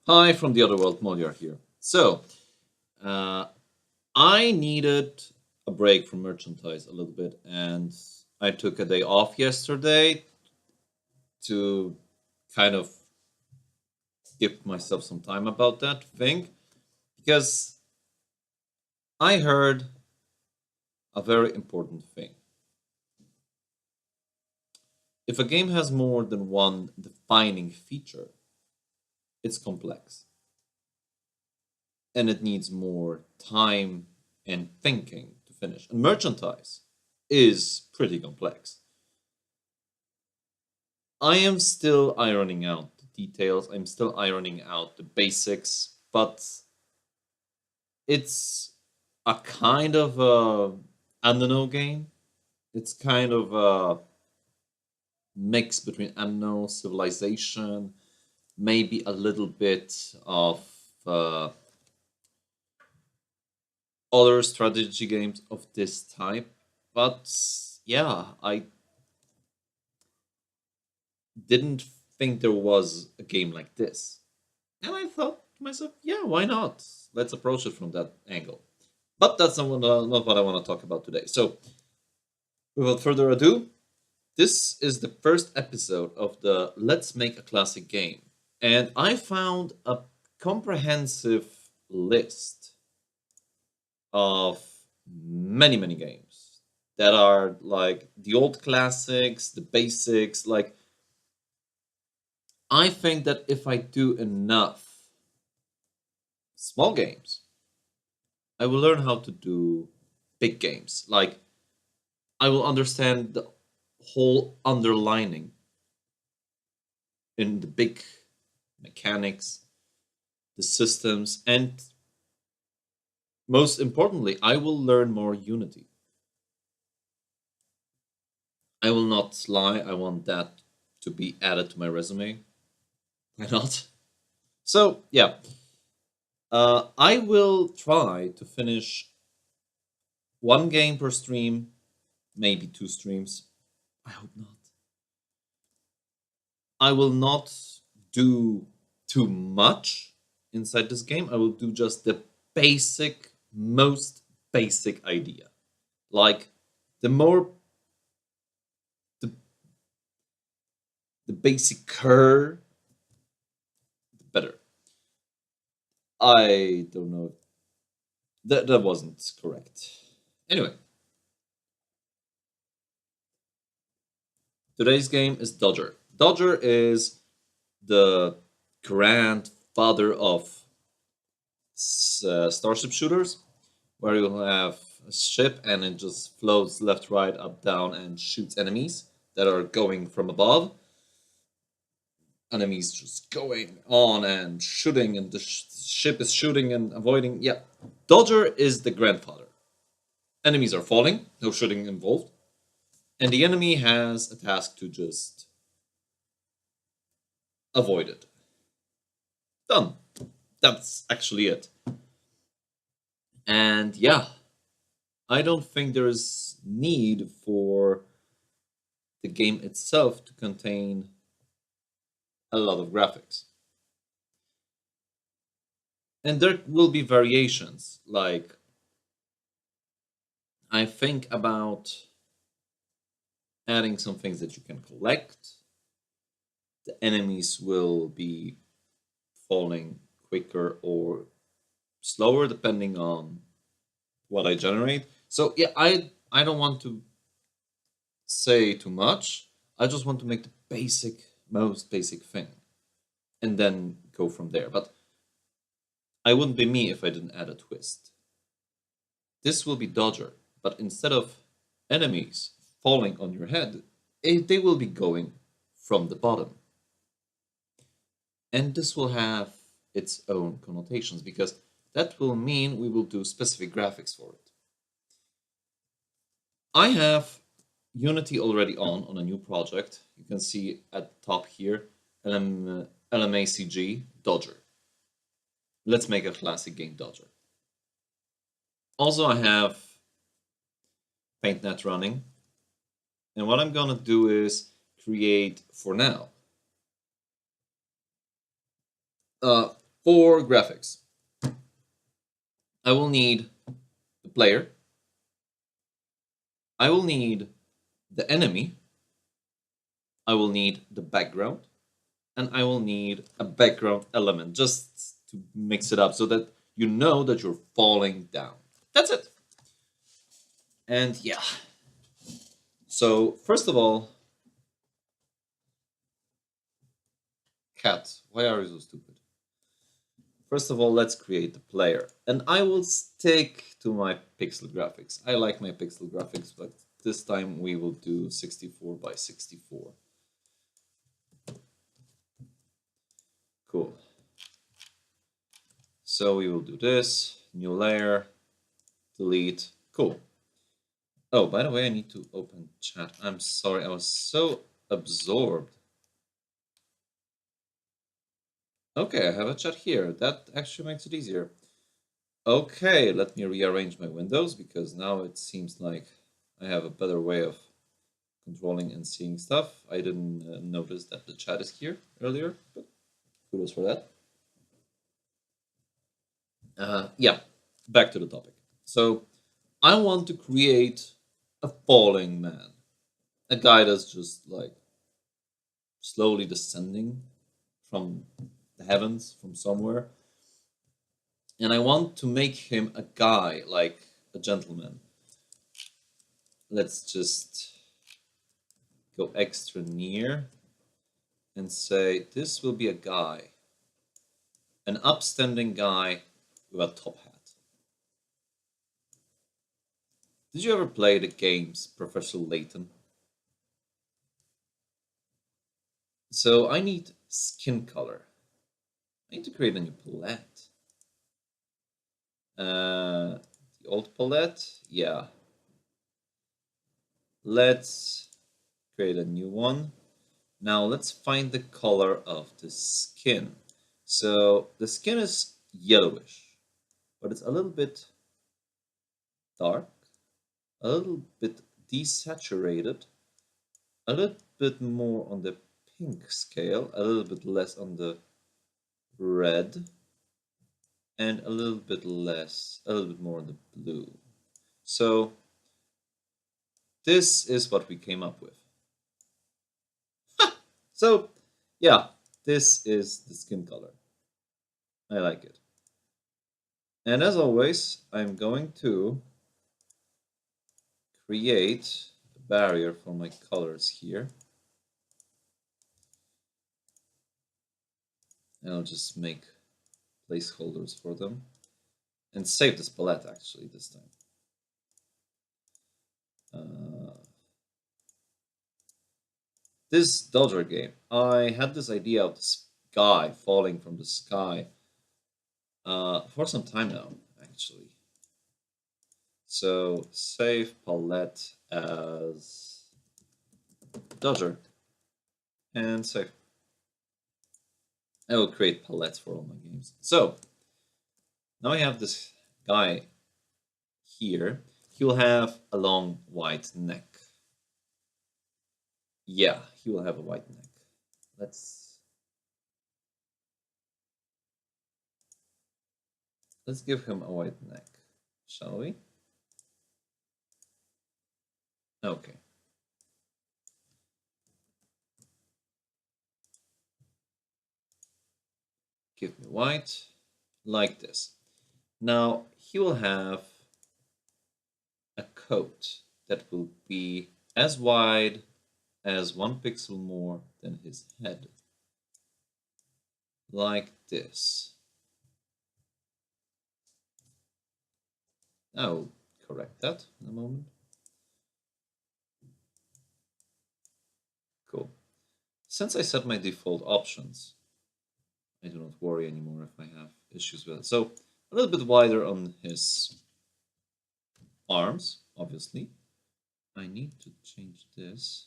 Hi from the other world, Moldiar here. Uh, I needed a break from merchandise a little bit, and I took a day off yesterday to kind of give myself some time about that thing because I heard a very important thing. If a game has more than one defining feature, it's complex and it needs more time and thinking to finish. And merchandise is pretty complex. I am still ironing out the details. I'm still ironing out the basics, but it's a kind of a unknown game. It's kind of a mix between unknown civilization, maybe a little bit of uh, other strategy games of this type. But yeah, I didn't think there was a game like this. And I thought to myself, yeah, why not? Let's approach it from that angle. But that's not what I want to talk about today. So, without further ado, this is the first episode of the Let's Make a Classic Game. And I found a comprehensive list of many games that are like the old classics, the basics. Like, I think that if I do enough small games, I will learn how to do big games. Like, I will understand the whole underlining in the big mechanics, the systems, and most importantly, I will learn more Unity. I will not lie, I want that to be added to my resume. Why not? So, yeah, I will try to finish one game per stream, maybe two streams. I hope not. I will not do too much inside this game. I will do just the basic, most basic idea. Like the more the, the basic the better. I don't know. That wasn't correct. Anyway, today's game is Dodger. Dodger is the grandfather of starship shooters, where you have a ship and it just floats left, right, up, down, and shoots enemies that are going from above. Enemies just going on and shooting, and the ship is shooting and avoiding. Yeah, Dodger is the grandfather. Enemies are falling, no shooting involved, and the enemy has a task to just avoid it. Done. That's actually it. And yeah, I don't think there's need for the game itself to contain a lot of graphics. And there will be variations. Like, I think about adding some things that you can collect. The enemies will be falling quicker or slower depending on what I generate. So yeah, I don't want to say too much. I just want to make the most basic thing, and then go from there. But I wouldn't be me if I didn't add a twist. This will be Dodger, but instead of enemies falling on your head, they will be going from the bottom. And this will have its own connotations because that will mean we will do specific graphics for it. I have Unity already on a new project. You can see at the top here, LMACG Dodger. Let's make a classic game Dodger. Also, I have PaintNet running. And what I'm gonna do is create, for now, For graphics, I will need the player, I will need the enemy, I will need the background, and I will need a background element just to mix it up so that you know that you're falling down. That's it. And yeah. So, first of all, cat, why are you so stupid? First of all, let's create the player. And I will stick to my pixel graphics. I like my pixel graphics, but this time we will do 64 by 64. Cool. So we will do this, new layer, delete, cool. Oh, by the way, I need to open chat. I'm sorry, I was so absorbed. Okay, I have a chat here. That actually makes it easier. Okay, let me rearrange my windows because now it seems like I have a better way of controlling and seeing stuff. I didn't notice that the chat is here earlier, but kudos for that. Yeah, back to the topic. So I want to create a falling man, a guy that's just like slowly descending from the heavens, from somewhere. And I want to make him a guy, like a gentleman. Let's just go extra near and say this will be a guy, an upstanding guy with a top hat. Did you ever play the games Professor Layton? So I need skin color. I need to create a new palette. The old palette, yeah. Let's create a new one. Now let's find the color of the skin. So the skin is yellowish, but it's a little bit dark, a little bit desaturated, a little bit more on the pink scale, a little bit less on the red, and a little bit more on the blue. So this is what we came up with. So yeah, this is the skin color. I like it. And as always, I'm going to create a barrier for my colors here. And I'll just make placeholders for them. And save this palette actually this time. This Dodger game, I had this idea of this guy falling from the sky for some time now, actually. So save palette as Dodger and save. I will create palettes for all my games. So now I have this guy here. He will have a long white neck. Yeah, he will have a white neck. Let's give him a white neck, shall we? Okay. Give me white, like this. Now he will have a coat that will be as wide as 1 pixel more than his head. Like this. I will correct that in a moment. Cool. Since I set my default options, I do not worry anymore if I have issues with it. So a little bit wider on his arms, obviously. I need to change this,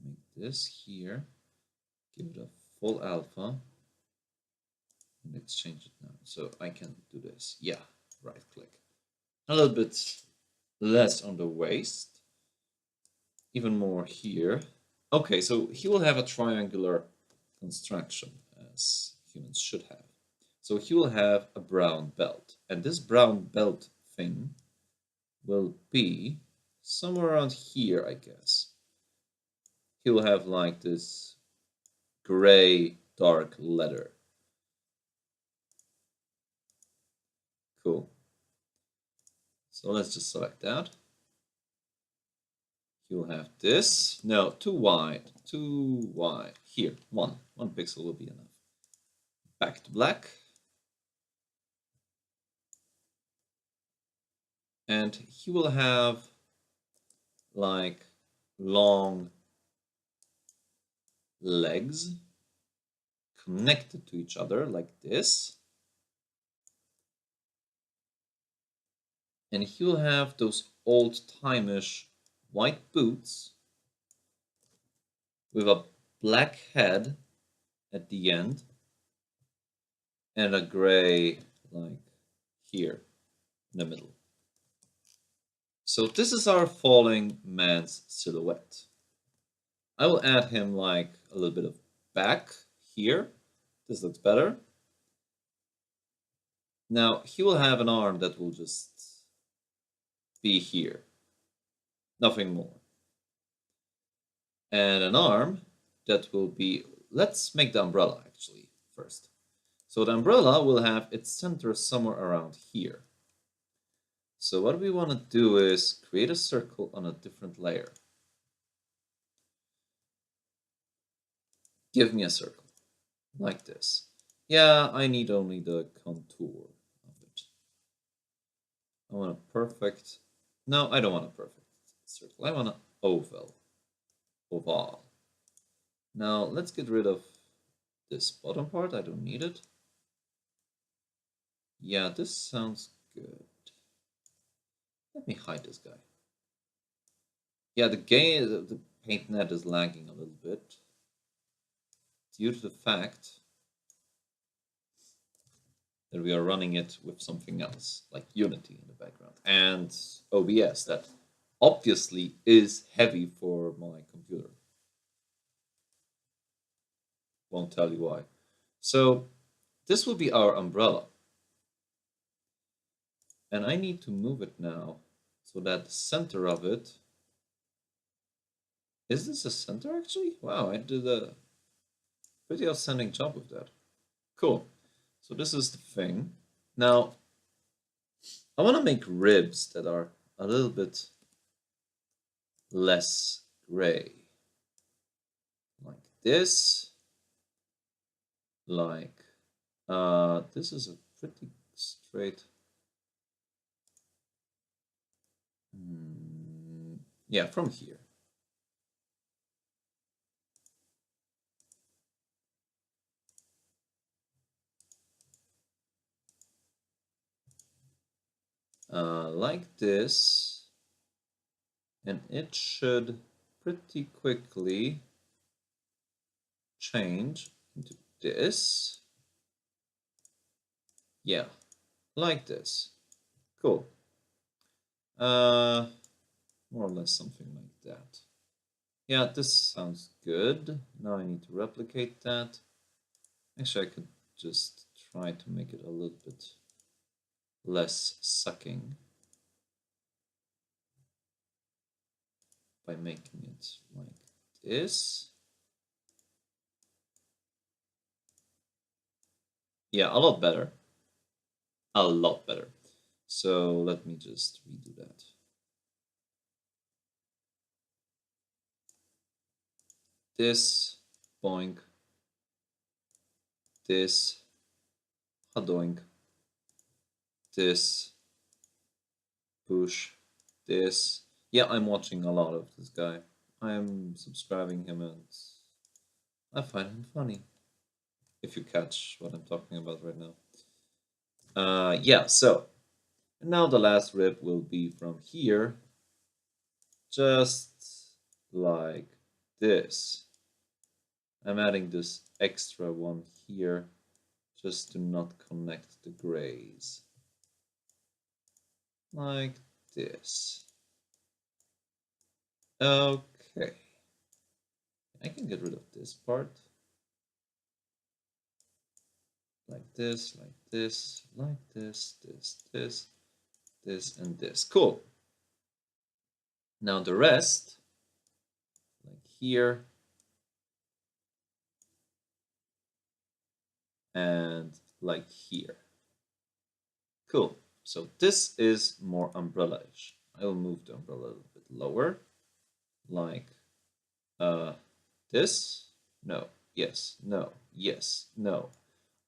make this here, give it a full alpha, and let's change it now. So I can do this. Yeah, right click. A little bit less on the waist, even more here. Okay, so he will have a triangular construction as humans should have. So he will have a brown belt. And this brown belt thing will be somewhere around here, I guess. He will have like this gray dark leather. Cool. So let's just select that. You'll have this. No, too wide. Too wide. Here, one. 1 pixel will be enough. Back to black. And he will have like long legs connected to each other like this. And he'll have those old-timeish white boots with a black head at the end and a gray like here in the middle. So this is our falling man's silhouette. I will add him like a little bit of back here. This looks better. Now he will have an arm that will just be here. Nothing more. And an arm that will be, let's make the umbrella actually first. So the umbrella will have its center somewhere around here. So what we want to do is create a circle on a different layer. Give me a circle, like this. Yeah, I need only the contour of it. I want a perfect, no, I don't want a perfect circle. I want an oval. Now let's get rid of this bottom part. I don't need it. Yeah, this sounds good. Let me hide this guy. Yeah, the paint net is lagging a little bit due to the fact that we are running it with something else, like Unity in the background, and OBS, that obviously is heavy for my computer. Won't tell you why. So this will be our umbrella. And I need to move it now so that the center of it... Is this a center actually? Wow, I did a pretty outstanding job with that. Cool. So this is the thing. Now, I want to make ribs that are a little bit less gray. Like this. Like, this is a pretty straight... yeah, from here. Like this, and it should pretty quickly change into this. Yeah, like this. Cool. More or less something like that. Yeah, this sounds good. Now I need to replicate that. Actually, I could just try to make it a little bit less sucking by making it like this. Yeah, a lot better. A lot better. So let me just redo that. This, boink. This, hadoink. This, push. This. Yeah, I'm watching a lot of this guy. I'm subscribing him and I find him funny. If you catch what I'm talking about right now. Yeah, so now the last rib will be from here, just like this. I'm adding this extra one here just to not connect the grays. Like this. Okay. I can get rid of this part. like this, like this, like this, this, and this. Cool. Now the rest, like here, and like here. Cool. So this is more umbrella-ish. I will move the umbrella a little bit lower, like this. No, yes, no, yes, no.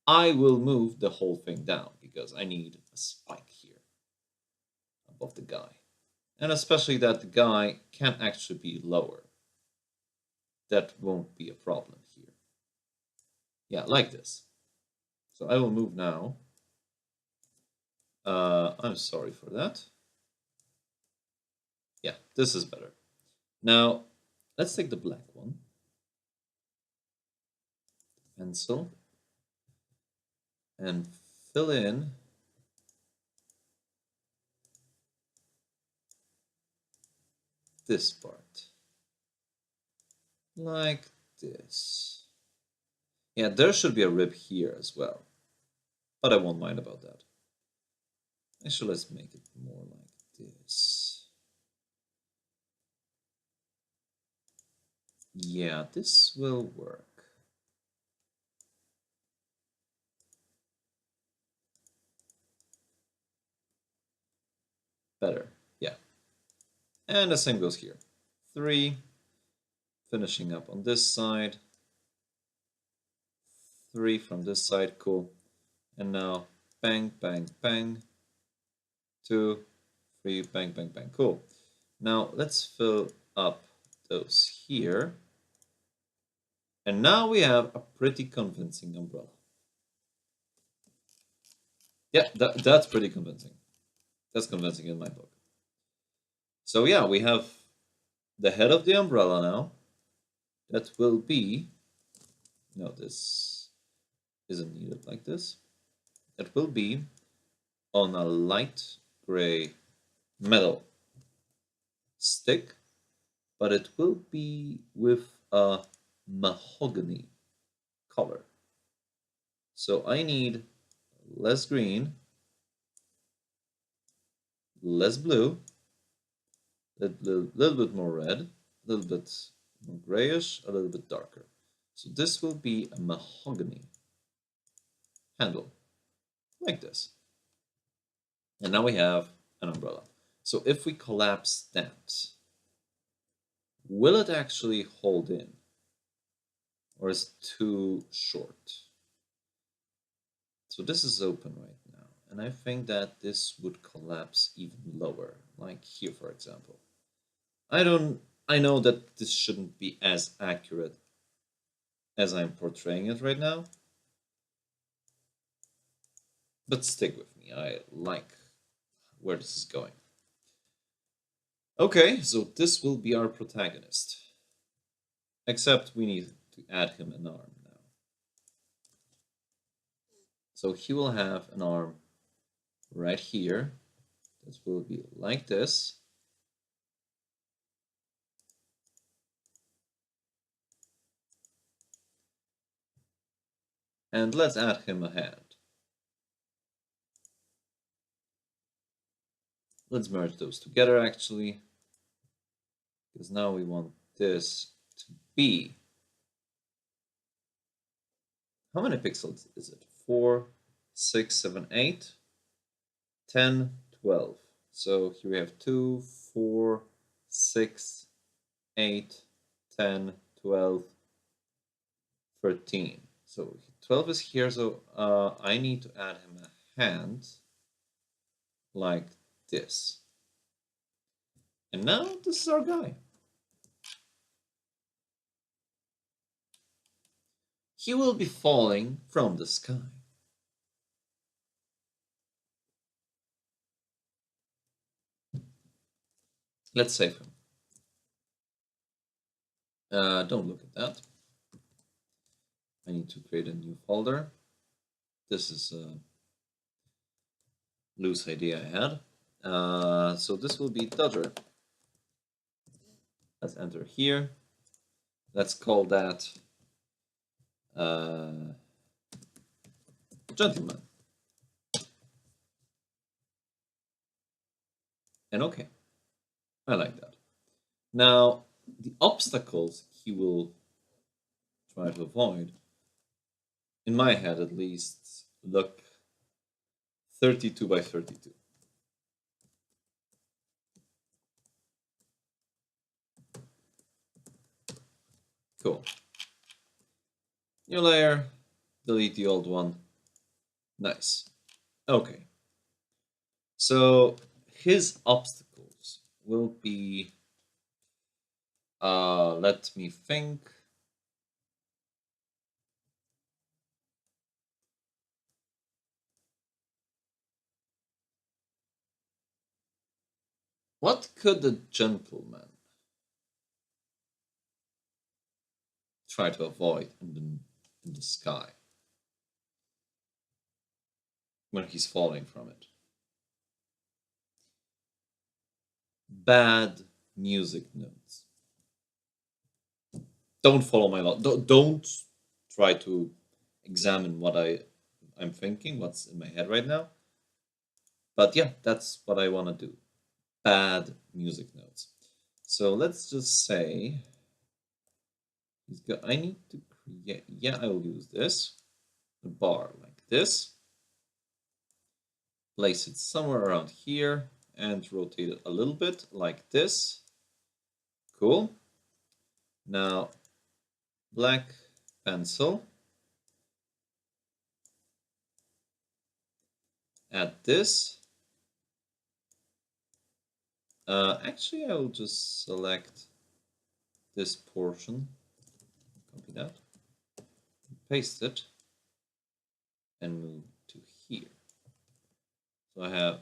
I will move the whole thing down because I need a spike here above the guy. And especially that the guy can actually be lower. That won't be a problem here. Yeah, like this. So I will move now. I'm sorry for that. Yeah, this is better. Now, let's take the black one. Pencil. And fill in this part. Like this. Yeah, there should be a rib here as well. But I won't mind about that. Actually, let's make it more like this. Yeah, this will work. Better, yeah. And the same goes here. 3, finishing up on this side. 3 from this side, cool. And now, bang, bang, bang. 2, 3, bang, bang, bang, cool. Now, let's fill up those here. And now we have a pretty convincing umbrella. Yeah, that's pretty convincing. That's convincing in my book. So yeah, we have the head of the umbrella now. That will be, no, this isn't needed like this. That will be on a light gray metal stick, but it will be with a mahogany color. So I need less green, less blue, a little bit more red, a little bit more grayish, a little bit darker. So this will be a mahogany handle, like this. And now we have an umbrella. So if we collapse that, will it actually hold in? Or is it too short? So this is open right now. And I think that this would collapse even lower, like here, for example. I know that this shouldn't be as accurate as I'm portraying it right now. But stick with me. I like where this is going. Okay, so this will be our protagonist. Except we need to add him an arm now. So he will have an arm right here. That will be like this. And let's add him a hand. Let's merge those together actually. Because now we want this to be. How many pixels is it? 4, 6, 7, 8, 10, 12. So here we have 2, 4, 6, 8, 10, 12, 13. So 12 is here, so I need to add him a hand like this. And now this is our guy. He will be falling from the sky. Let's save him. Don't look at that. I need to create a new folder. This is a loose idea I had. So this will be Dodger. Let's enter here. Let's call that gentleman. And okay, I like that. Now, the obstacles he will try to avoid, in my head at least, look 32 by 32. Cool. New layer, delete the old one. Nice. Okay. So his obstacles will be, let me think. What could a gentleman try to avoid in the sky when he's falling from it? Bad music notes. Don't follow my law. Don't try to examine what I'm thinking, what's in my head right now. But yeah, that's what I want to do. Bad music notes. So let's just say I need to create. Yeah, I will use this. A bar like this. Place it somewhere around here and rotate it a little bit like this. Cool. Now, black pencil. Add this. Actually, I will just select this portion, copy that, paste it, and move to here. So I have,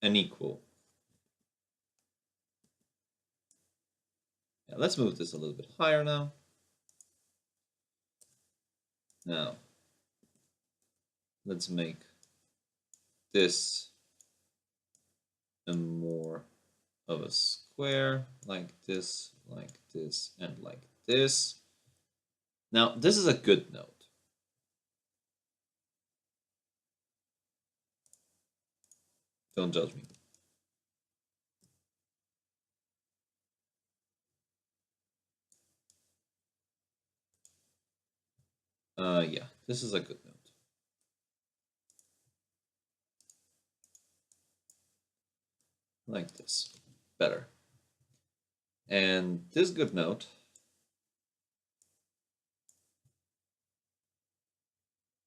an equal. Yeah, let's move this a little bit higher now. Now, let's make this a more of a square, like this, and like this. Now, this is a good note. Don't judge me. Yeah, this is a good note. Like this. Better. And this good note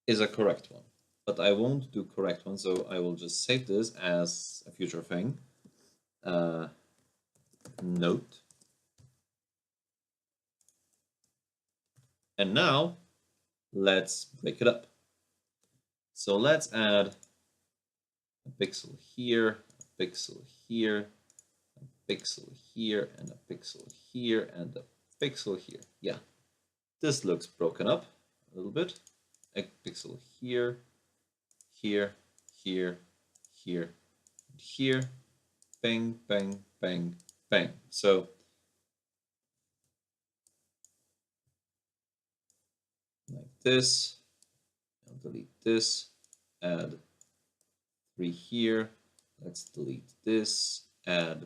is a correct one. But I won't do correct one, so I will just save this as a future thing. Note. And now, let's break it up. So let's add a pixel here, a pixel here, a pixel here, and a pixel here, and a pixel here. Yeah, this looks broken up a little bit. A pixel here, here, here, here, and here. Bang, bang, bang, bang. So like this. I'll delete this. Add 3 here. Let's delete this. Add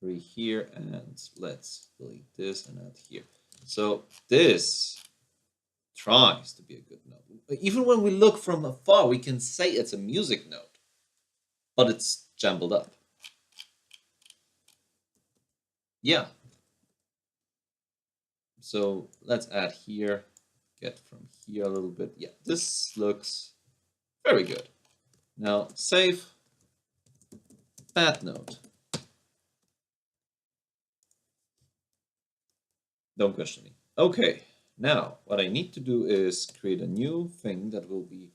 3 here, and let's delete this and add here. So this tries to be a good note. Even when we look from afar, we can say it's a music note, but it's jumbled up. Yeah. So let's add here, get from here a little bit. Yeah, this looks very good. Now save, bad note. Don't question me. Okay, now what I need to do is create a new thing that will be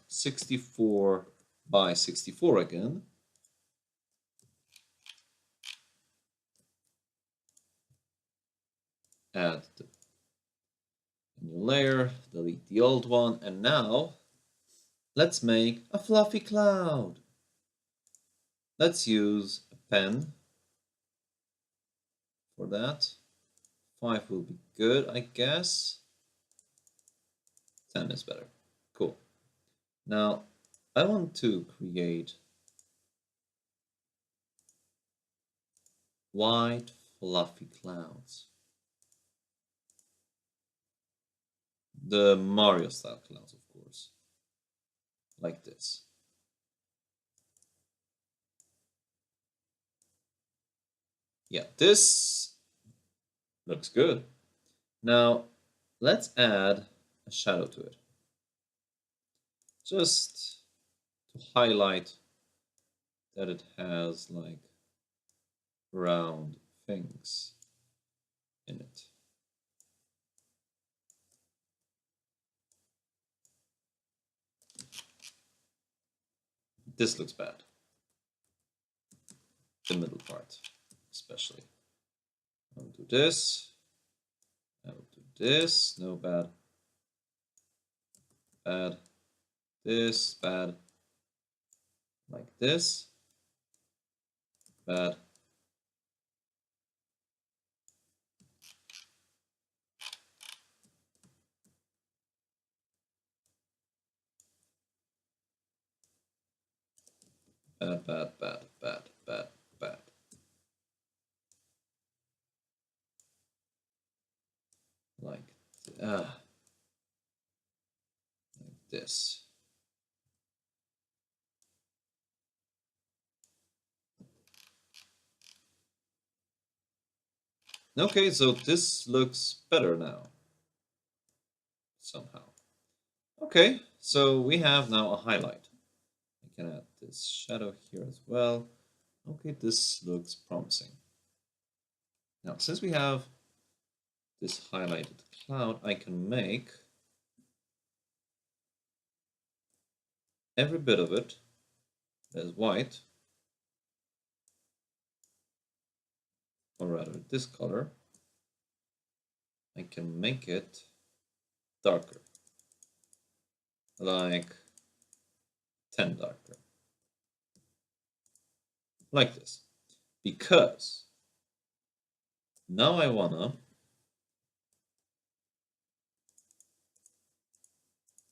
64 by 64 again. Add the new layer, delete the old one, and now let's make a fluffy cloud. Let's use a pen for that. 5 will be good, I guess. 10 is better. Cool. Now, I want to create white fluffy clouds. The Mario style clouds, of course. Like this. Yeah, this looks good. Now, let's add a shadow to it. Just to highlight that it has like round things in it. This looks bad. The middle part, especially. I'll do this. I'll do this. No, bad. Bad. This, bad. Like this. Bad. Bad, bad, bad, bad, bad, bad. Like this. Okay, so this looks better now. Somehow. Okay, so we have now a highlight. I can add this shadow here as well. Okay, this looks promising. Now, since we have this highlighted cloud, I can make every bit of it as white, or rather this color. I can make it darker, like 10 darker, like this, because now I wanna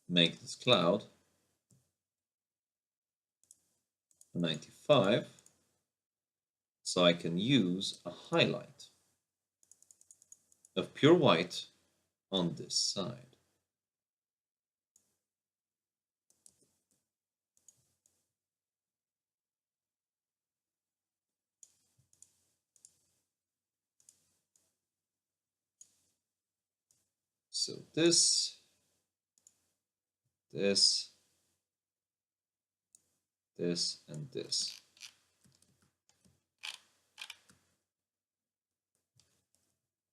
make this cloud 95, so I can use a highlight of pure white on this side. So this, this, this, and this.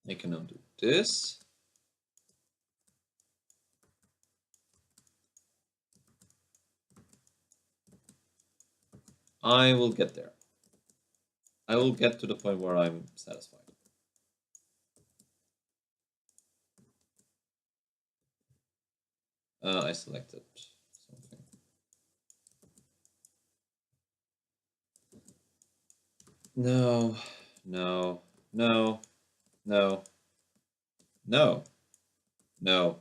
I can undo this. I will get there. I will get to the point where I'm satisfied. I selected something. No, no, no, no, no, no.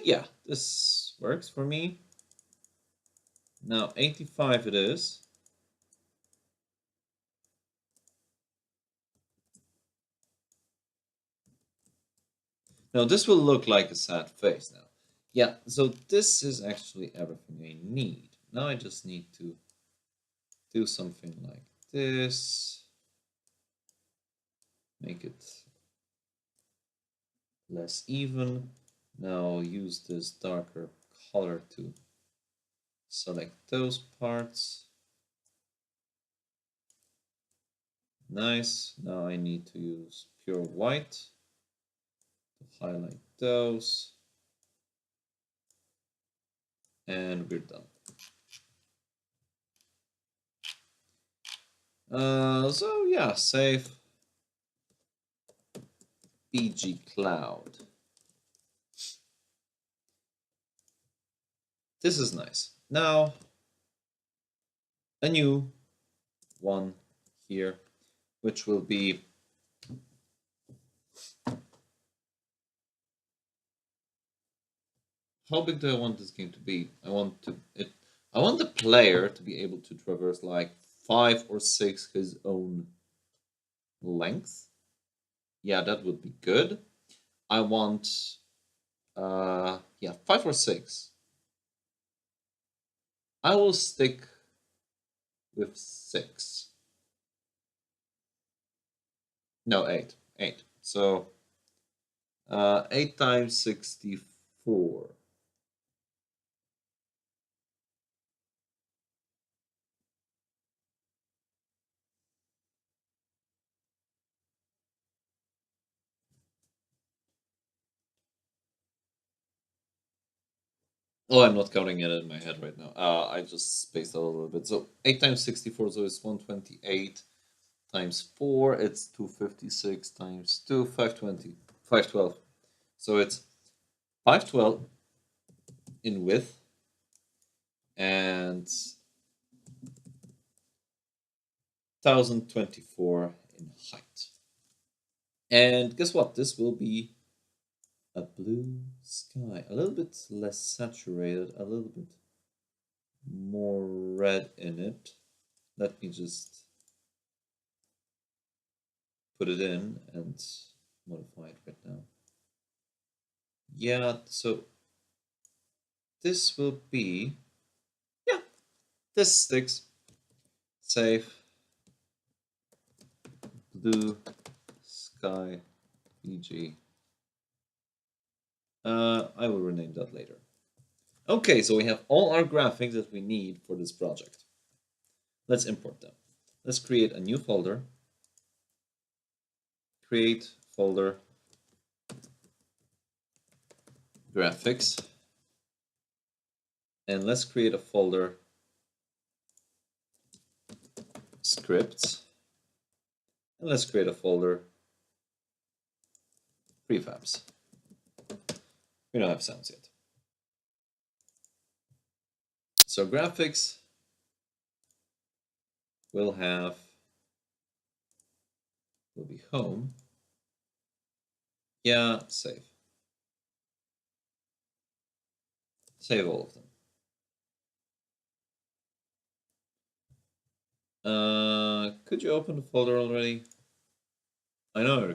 Yeah, this works for me. Now 85 it is. Now this will look like a sad face now. Yeah, so this is actually everything I need. Now I just need to do something like this. Make it less even. Now use this darker color to select those parts. Nice. Now I need to use pure white to highlight those. And we're done. So yeah, save BG Cloud. This is nice. Now, a new one here, which will be how big do I want this game to be? I want the player to be able to traverse like 5 or 6 his own length. Yeah, that would be good. I want yeah, 5 or 6. I will stick with 6. No, 8. 8. So 8 times 64. Oh, I'm not counting it in my head right now. I just spaced out a little bit. So 8 times 64, so it's 128 times 4, it's 256 times 2, 520, 512. So it's 512 in width and 1024 in height. And guess what? This will be a blue sky, a little bit less saturated, a little bit more red in it. Let me just put it in and modify it right now. Yeah, so this will be, yeah, this sticks. Save blue sky BG. I will rename that later. Okay, so we have all our graphics that we need for this project. Let's import them. Let's create a new folder. Create folder graphics. And let's create a folder scripts. And let's create a folder prefabs. We don't have sounds yet. So graphics will be home. Yeah, save. Save all of them. Could you open the folder already? I know I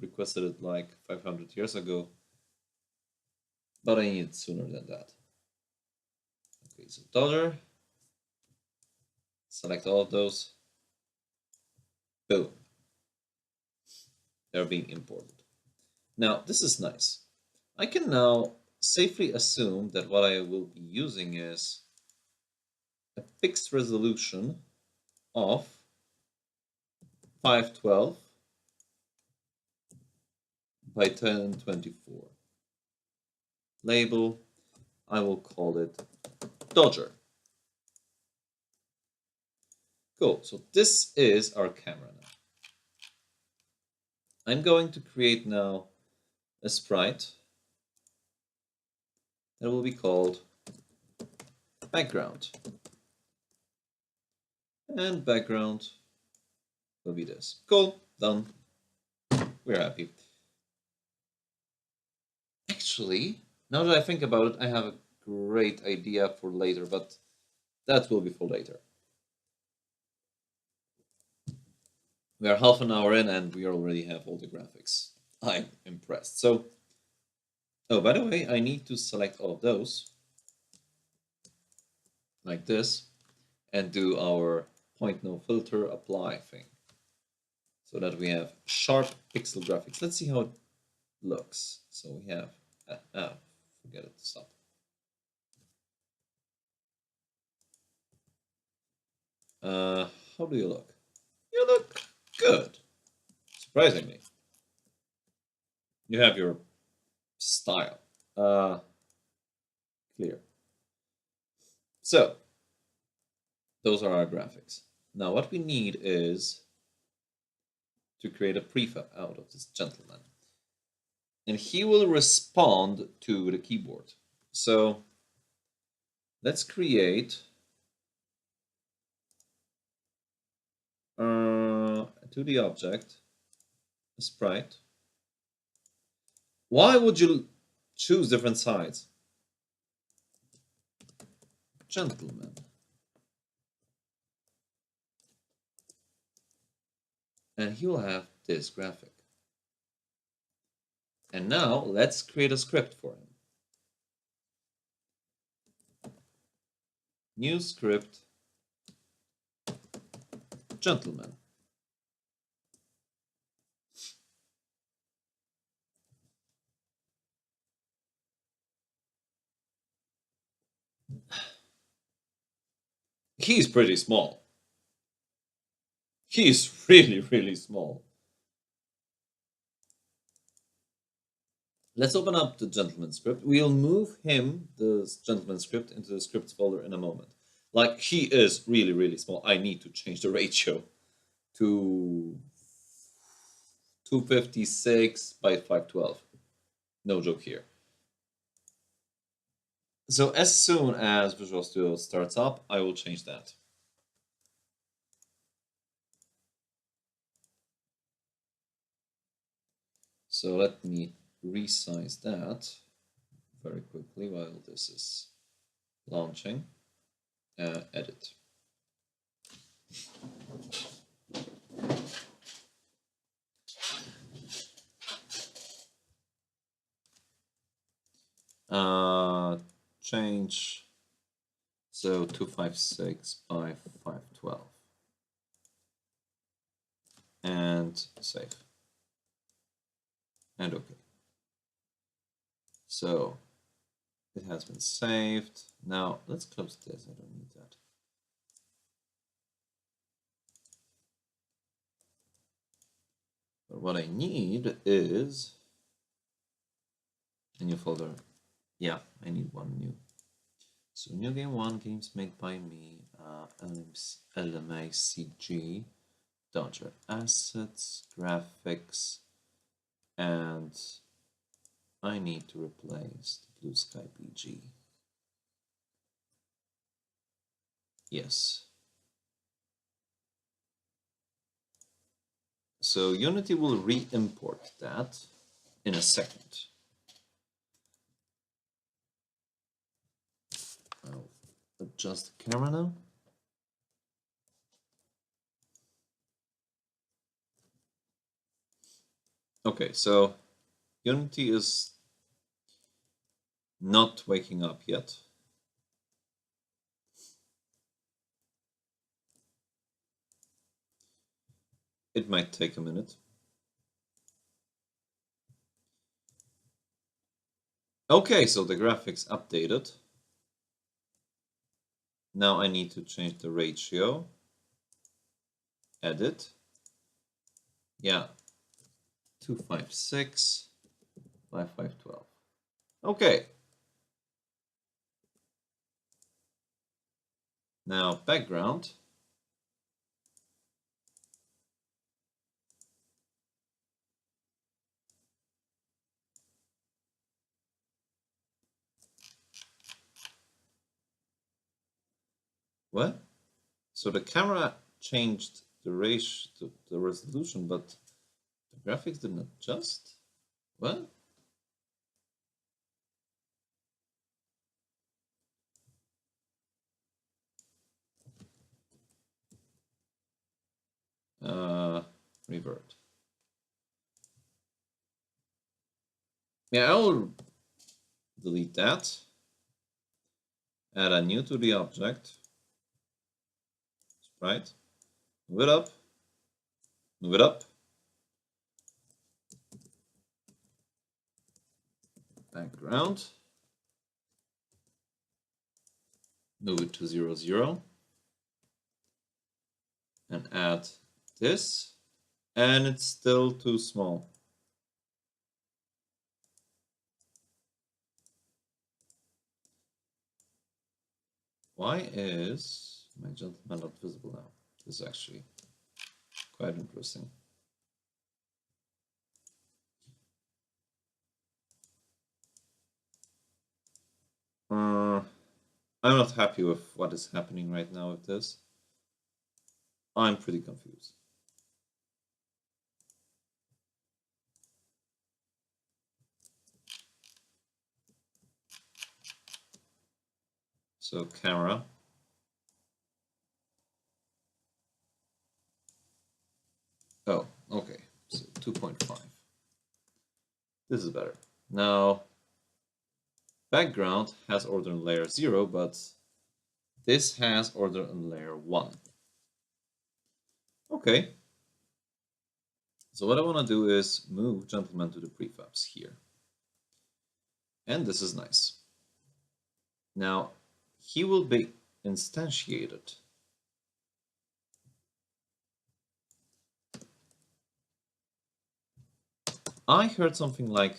requested it like 500 years ago, but I need it sooner than that. Okay, so dollar, select all of those. Boom. They're being imported. Now, this is nice. I can now safely assume that what I will be using is a fixed resolution of 512 by 1024. Label, I will call it Dodger. Cool, so this is our camera now. I'm going to create now a sprite that will be called background. And background will be this. Cool, done. We're happy. Actually, now that I think about it, I have a great idea for later, but that will be for later. We are half an hour in and we already have all the graphics. I'm impressed. So, oh, by the way, I need to select all of those like this and do our point no filter apply thing so that we have sharp pixel graphics. Let's see how it looks. So we have, forget it, stop. How do you look? You look good, surprisingly. You have your style. Clear. So, those are our graphics. Now what we need is to create a prefab out of this gentleman. And he will respond to the keyboard. So let's create to the object a sprite. Why would you choose different sides? gentleman. And he will have this graphic. And now let's create a script for him. New script, gentleman. He's pretty small. He's really, really small. Let's open up the gentleman script. We'll move him, the gentleman script, into the scripts folder in a moment. Like, he is really, really small. I need to change the ratio to 256 by 512. No joke here. So as soon as Visual Studio starts up, I will change that. So let me resize that very quickly while this is launching. Edit. Change, so 256 by 512. And save. And OK. So it has been saved. Now let's close this. I don't need that. But what I need is a new folder. Yeah, I need one new. So new game one, games made by me, LMACG, Dodger assets, graphics, and I need to replace the Blue Sky BG. Yes. So Unity will re-import that in a second. I'll adjust the camera now. Okay, so Unity is not waking up yet. It might take a minute. Okay, so the graphics updated. Now I need to change the ratio. Edit. Yeah. 256 by 512. Okay. Now background. What? So the camera changed the ratio, the resolution, but the graphics didn't adjust? What? Revert. Yeah, I'll delete that. Add a new to the object. Sprite. Move it up. Move it up. Background. Move it to 0, 0. And add this. And it's still too small. Why is my gentleman not visible now? This is actually quite interesting. I'm not happy with what is happening right now with this. I'm pretty confused. So camera. Oh, okay. So 2.5. This is better. Now, background has order in layer 0, but this has order in layer 1. Okay. So what I want to do is move gentleman to the prefabs here. And this is nice. Now, he will be instantiated. I heard something like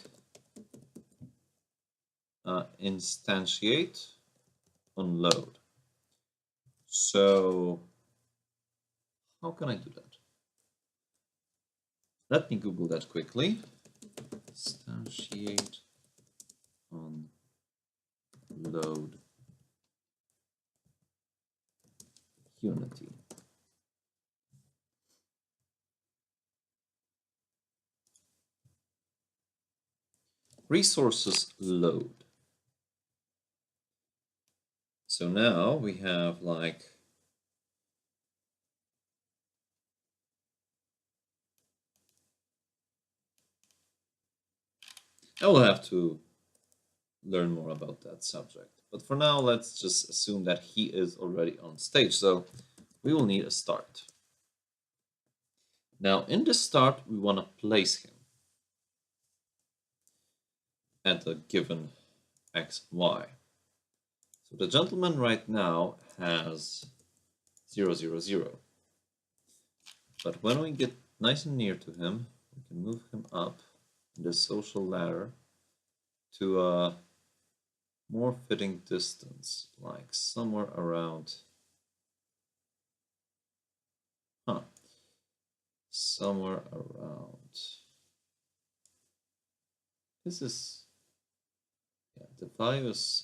instantiate, unload. So how can I do that? Let me Google that quickly. Instantiate, unload, Unity. Resources load. So now we have like I will have to learn more about that subject. But for now, let's just assume that he is already on stage. So we will need a start. Now in the start, we want to place him at a given x, y. So the gentleman right now has 0, 0, 0. But when we get nice and near to him, we can move him up in the social ladder to a more fitting distance, like somewhere around, somewhere around, this is, yeah, the value is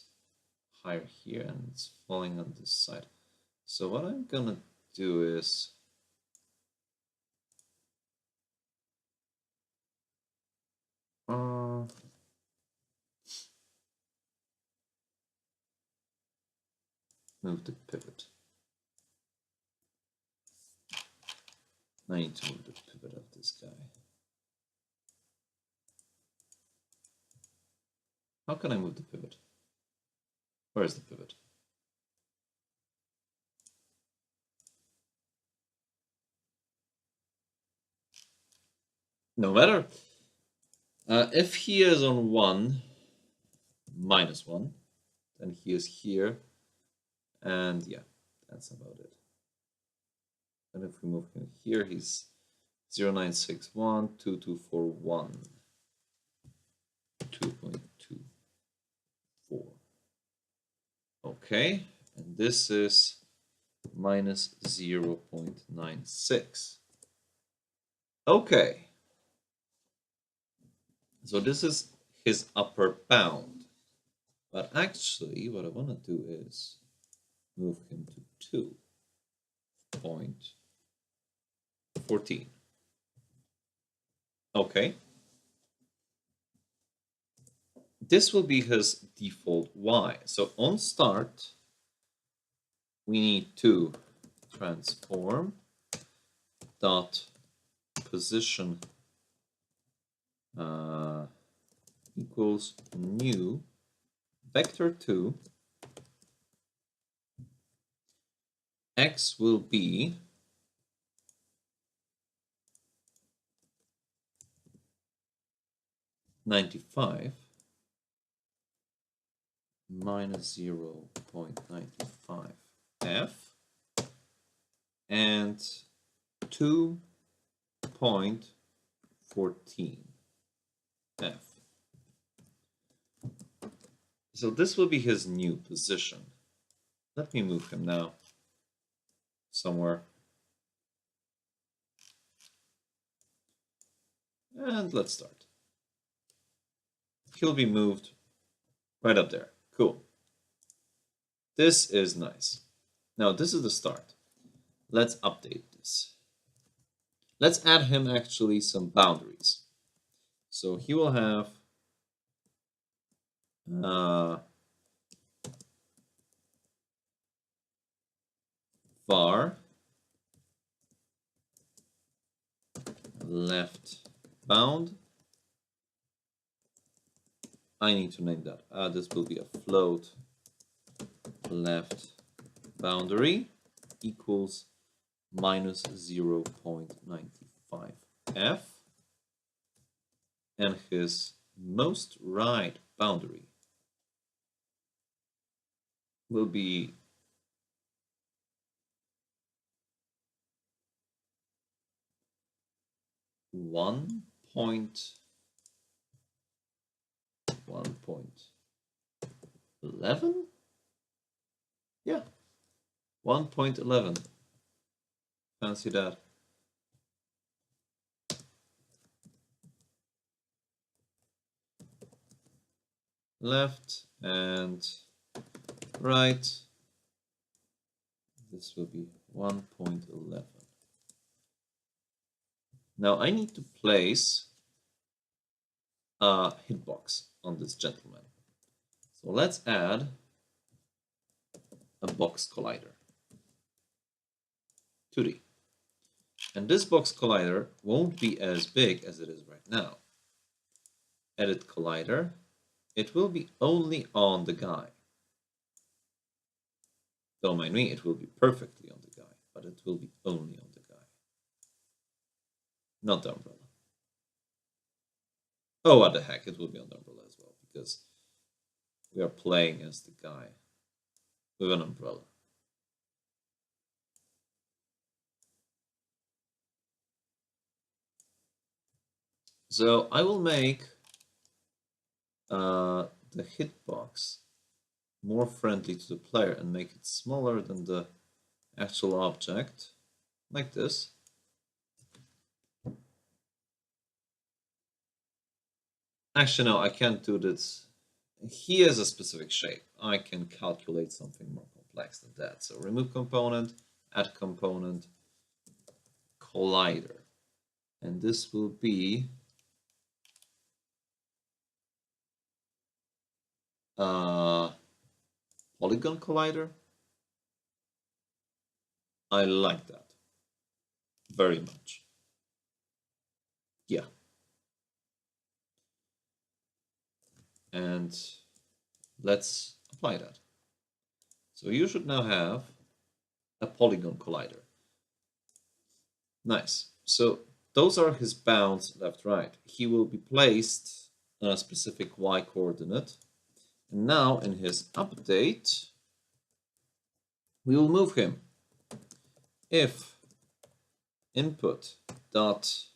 higher here and it's falling on this side. So what I'm gonna do is move the pivot. I need to move the pivot of this guy. How can I move the pivot? Where is the pivot? No matter. If he is on 1, -1, then he is here. And yeah, that's about it. And if we move him here, he's 0961 2241 2.24. Okay, and this is minus 0.96. Okay, so this is his upper bound. But actually, what I want to do is move him to 2.14. Okay. This will be his default y. So on start, we need to transform dot position equals new vector 2. X will be -95 minus 0.95 f and 2.14 f. So this will be his new position. Let me move him now somewhere. And let's start. He'll be moved right up there. Cool. This is nice. Now this is the start. Let's update this. Let's add him actually some boundaries. So he will have var left bound. I need to name that. This will be a float left boundary equals minus 0.95f, and his most right boundary will be 1.11. Yeah, 1.11. Fancy that. Left and right. This will be 1.11. Now I need to place a hitbox on this gentleman. So let's add a box collider. 2D. And this box collider won't be as big as it is right now. Edit collider. It will be only on the guy. Don't mind me, it will be perfectly on the guy, but it will be only on the guy. Not the umbrella. Oh, what the heck, it will be on the umbrella as well, because we are playing as the guy with an umbrella. So I will make the hitbox more friendly to the player and make it smaller than the actual object, like this. Actually, no, I can't do this. He has a specific shape. I can calculate something more complex than that. So remove component, add component, collider. And this will be polygon collider. I like that very much. Yeah. And let's apply that. So you should now have a polygon collider. Nice. So those are his bounds left, right. He will be placed on a specific y coordinate. And now in his update, we will move him. If input dot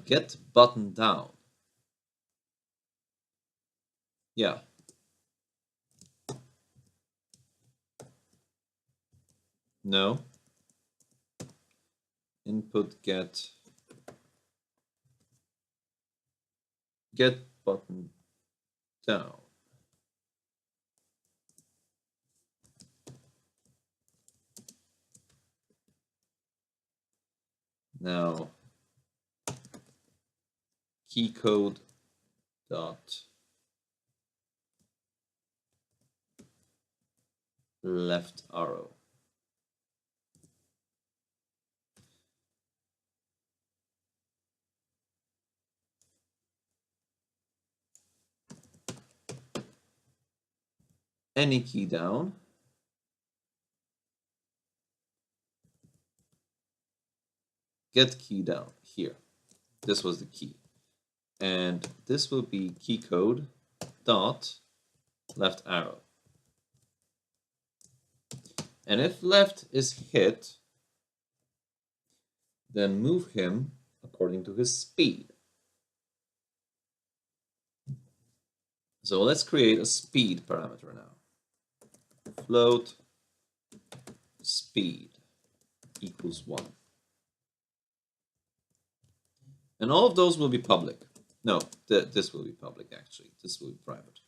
get button down. Yeah. No. Input get button down. Now key code dot left arrow. Any key down. Get key down here. This was the key. And this will be key code dot left arrow. And if left is hit, then move him according to his speed. So let's create a speed parameter now. Float speed equals 1. And all of those will be public. No, this will be public actually. This will be private.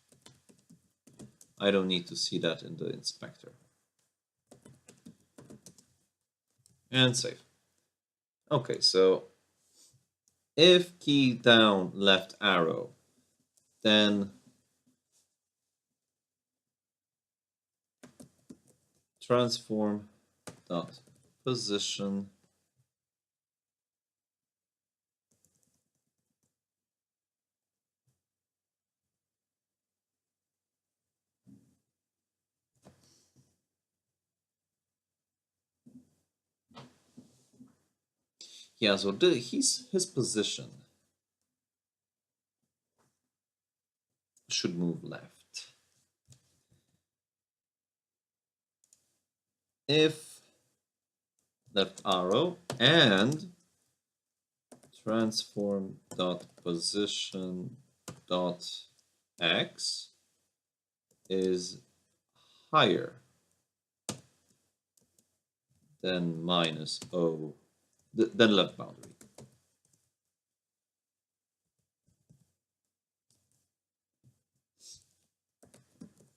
I don't need to see that in the inspector. And save. Okay, so if key down left arrow, then transform dot position so his position should move left. If left arrow and transform dot position dot x is higher than minus O, than left boundary.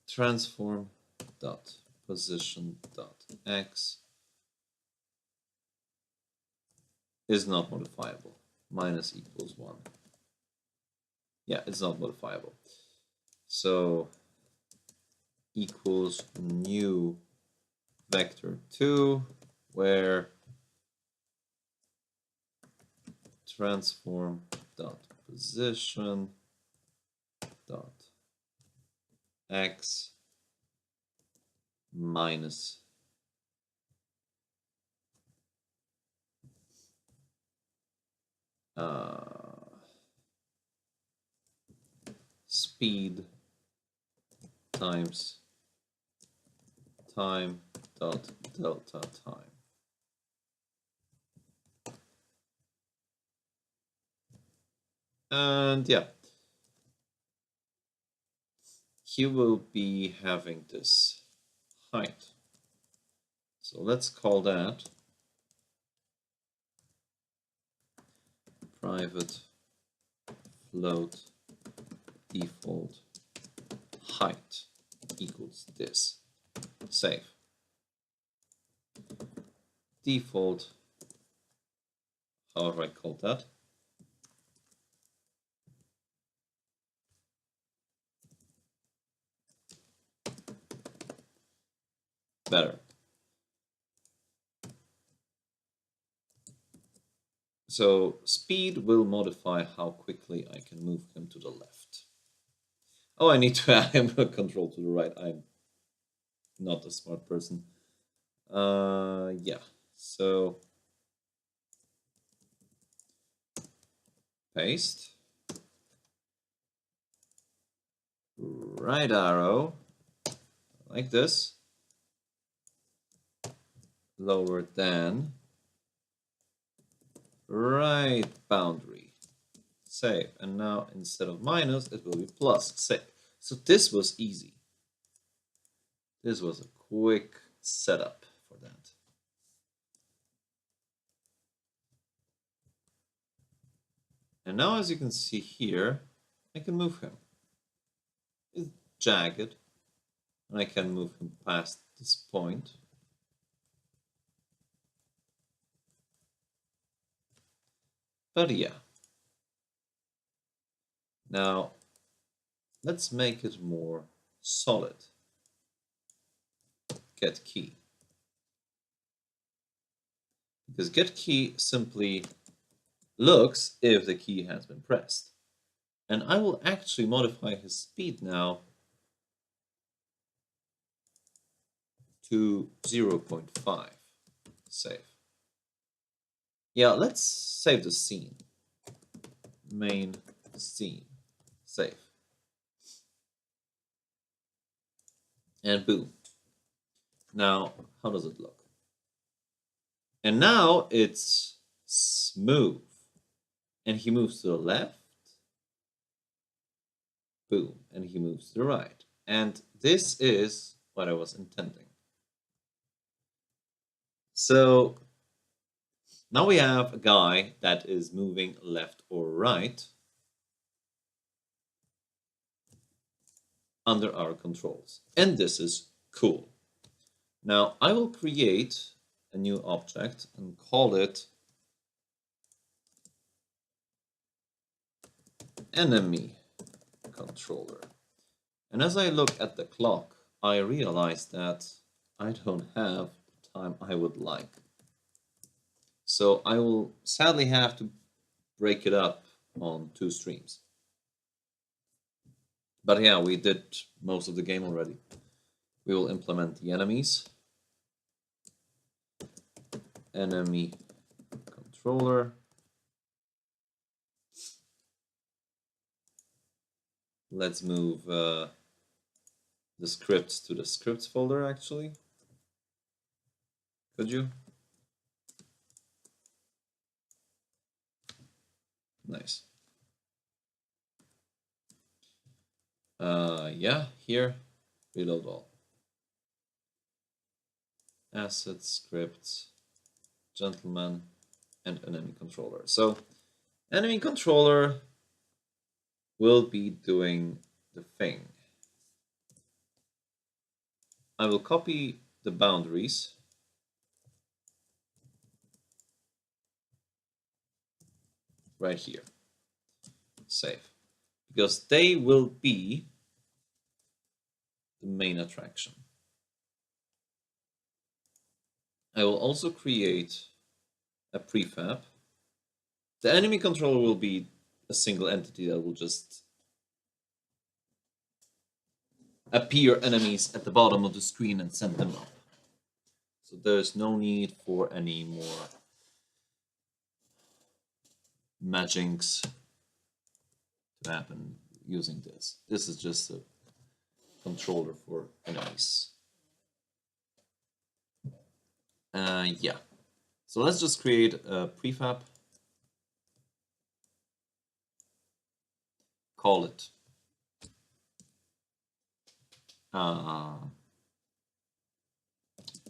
Transform dot position dot x is not modifiable. Minus equals 1. Yeah, it's not modifiable. So equals new vector 2, where transform dot position dot x minus speed times time dot delta time. And yeah, he will be having this height. So let's call that private float default height equals this. Save. Default, however I call that. Better. So speed will modify how quickly I can move him to the left. Oh, I need to add him a control to the right. I'm not a smart person. Yeah, so paste. Right arrow, like this. Lower than right boundary. Save. And now instead of minus, it will be plus. Save. So this was easy. This was a quick setup for that. And now, as you can see here, I can move him. It's jagged, and I can move him past this point. But yeah. Now, let's make it more solid. Get key. Because get key simply looks if the key has been pressed. And I will actually modify his speed now to 0.5. Save. Yeah, let's save the scene. Main scene. Save. And boom. Now, how does it look? And now it's smooth. And he moves to the left. Boom. And he moves to the right. And this is what I was intending. So now we have a guy that is moving left or right under our controls. And this is cool. Now I will create a new object and call it enemy controller. And as I look at the clock, I realize that I don't have the time I would like. So I will sadly have to break it up on 2 streams. But yeah, we did most of the game already. We will implement the enemies. Enemy controller. Let's move the scripts to the scripts folder, actually. Could you? Nice. Yeah, here, reload all. Assets, scripts, gentleman, and enemy controller. So, enemy controller will be doing the thing. I will copy the boundaries. Right here. Save. Because they will be the main attraction. I will also create a prefab. The enemy controller will be a single entity that will just appear enemies at the bottom of the screen and send them up. So there's no need for any more magics to happen using this. This is just a controller for enemies. Yeah. So let's just create a prefab. Call it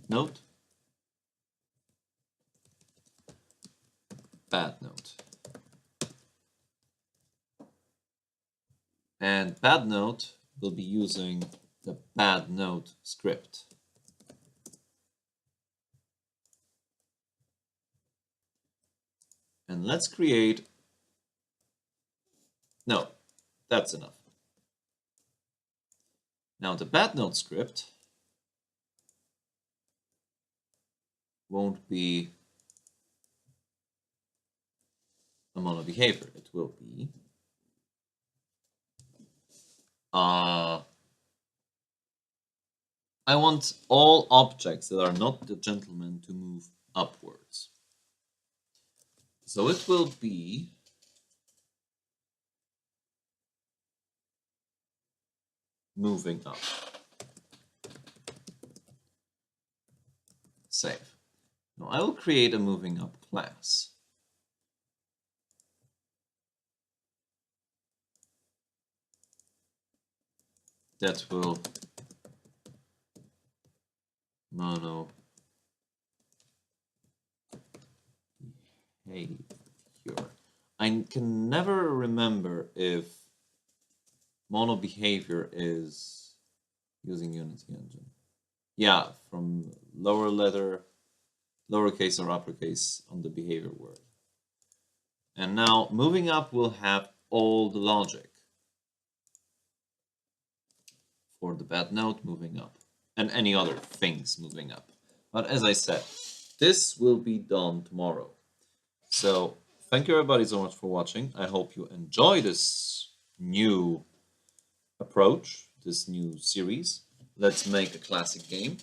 node, bad node. And bad node will be using the bad node script. And let's create, no, that's enough. Now the bad node script won't be a mono behavior. It will be I want all objects that are not the gentleman to move upwards. So it will be moving up. Save. Now I will create a moving up class. That will mono behavior. I can never remember if mono behavior is using Unity Engine. Yeah, from lower letter, lowercase or uppercase on the behavior word. And now moving up will have all the logic for the bad node moving up and any other things moving up. But as I said, this will be done tomorrow. So thank you everybody so much for watching. I hope you enjoy this new approach, this new series. Let's make a classic game.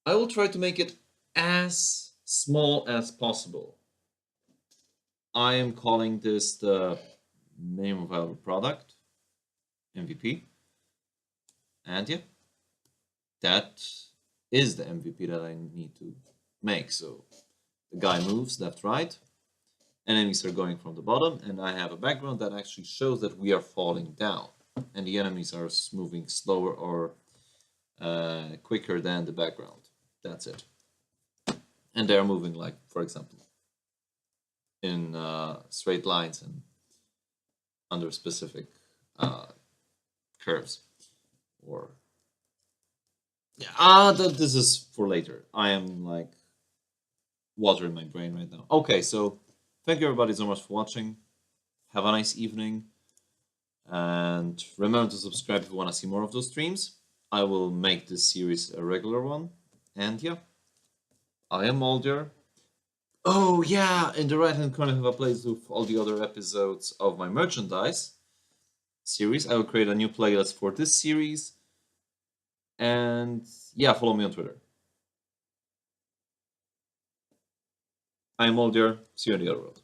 I will try to make it as small as possible. I am calling this the minimum viable product, MVP. And yeah, that is the MVP that I need to make. So the guy moves left, right. Enemies are going from the bottom, and I have a background that actually shows that we are falling down, and the enemies are moving slower or quicker than the background. That's it. And they're moving, like, for example, in straight lines and under specific curves. Or yeah, this is for later. I am like watering my brain right now. Okay, so thank you everybody so much for watching. Have a nice evening, and remember to subscribe if you want to see more of those streams. I will make this series a regular one. And yeah, I am Moldiar. Oh yeah, in the right hand corner I have a place with all the other episodes of my merchandise series. I will create a new playlist for this series. And yeah, follow me on Twitter. I'm Moldiar. See you in the other world.